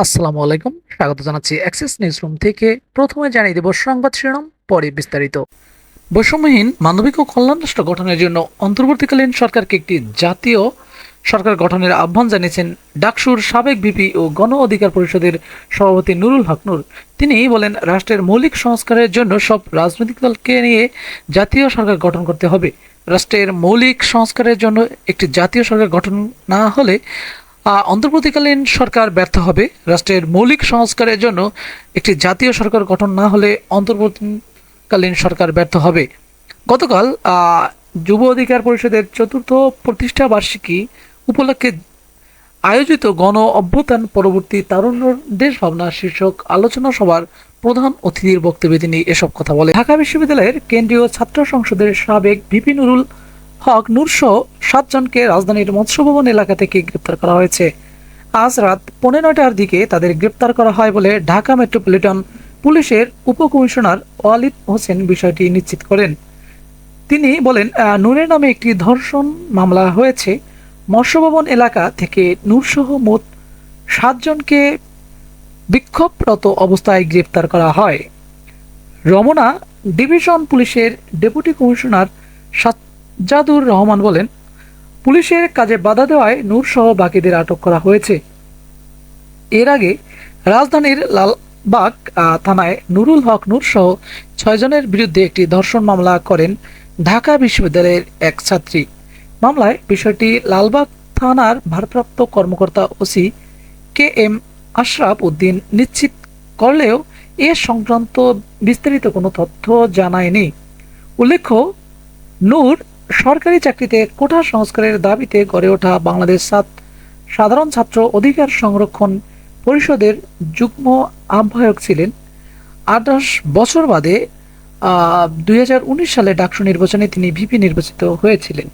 আসসালামু আলাইকুম, স্বাগত জানাচ্ছি অ্যাক্সেস নিউজ রুম থেকে। প্রথমে জানিয়ে দেব সংবাদ শিরোনাম, পরে বিস্তারিত। বৈষম্যহীন মানবিক ও কল্যাণ রাষ্ট্র গঠনের জন্য অন্তর্বর্তীকালীন সরকারকে একটি জাতীয় সরকার গঠনের আহ্বান জানিয়েছেন ডাকসুর সাবেক ভিপি ও গণ অধিকার পরিষদের সভাপতি নুরুল হক নূর। তিনি বলেন, রাষ্ট্রের মৌলিক সংস্কারের জন্য সব রাজনৈতিক দলকে নিয়ে জাতীয় সরকার গঠন করতে হবে। রাষ্ট্রের মৌলিক সংস্কারের জন্য একটি জাতীয় সরকার গঠন না হলে অন্তর্বর্তীকালীন সরকার ব্যর্থ হবে। রাষ্ট্রের মৌলিক সংস্কারের জন্য একটি জাতীয় সরকার গঠন না হলে অন্তর্বর্তীকালীন সরকার ব্যর্থ হবে। গতকাল যুব অধিকার পরিষদের চতুর্থ প্রতিষ্ঠা বার্ষিকী উপলক্ষে আয়োজিত গণ অভ্যুত্থান পরবর্তী তারুণ্য দেশ ভাবনা শীর্ষক আলোচনা সভার প্রধান অতিথির বক্তব্যে তিনি এসব কথা বলেন। ঢাকা বিশ্ববিদ্যালয়ের কেন্দ্রীয় ছাত্র সংসদের সাবেক ভিপি নুরুল হক নূর সহ 7 জনকে রাজধানীর মৎস্য ভবন এলাকা থেকে গ্রেপ্তার করা হয়েছে। আজ রাত 9:15টার দিকে তাদের গ্রেপ্তার করা হয় বলে ঢাকা মেট্রোপলিটন পুলিশের উপকমিশনার ওয়ালিদ হোসেন বিষয়টি নিশ্চিত করেন। তিনি বলেন, নূরের নামে একটি ধর্ষণ মামলা হয়েছে। মৎস্য ভবন এলাকা থেকে নূরসহ মোট 7 জনকে বিক্ষোভরত অবস্থায় গ্রেপ্তার করা হয়। রমনা ডিভিশন পুলিশের ডেপুটি কমিশনার সাজ্জাদুর রহমান বলেন, পুলিশের কাজে বাধা দেওয়ায় নূর সহ বাকিদের আটক করা হয়েছে। এর আগে রাজধানীর লালবাগ থানায় নুরুল হক নূর সহ 6 জনের বিরুদ্ধে একটি ধর্ষণ মামলা করেন ঢাকা বিশ্ববিদ্যালয়ের এক ছাত্রী। মামলায় বিষয়টি লালবাগ থানার ভারপ্রাপ্ত কর্মকর্তা OC K M Ashraf Uddin নিশ্চিত করলেও এ সংক্রান্ত বিস্তারিত কোনো তথ্য জানায়নি। উল্লেখ্য, নূর সরকারি চাকরিতে কোটা সংস্কারের দাবিতে গড়ে ওঠা বাংলাদেশ সাধারণ ছাত্র অধিকার সংরক্ষণ পরিষদের যুগ্ম আহ্বায়ক ছিলেন। 28 বছর বাদে 2019 সালে ডাকসু নির্বাচনে তিনি ভিপি নির্বাচিত হয়েছিলেন।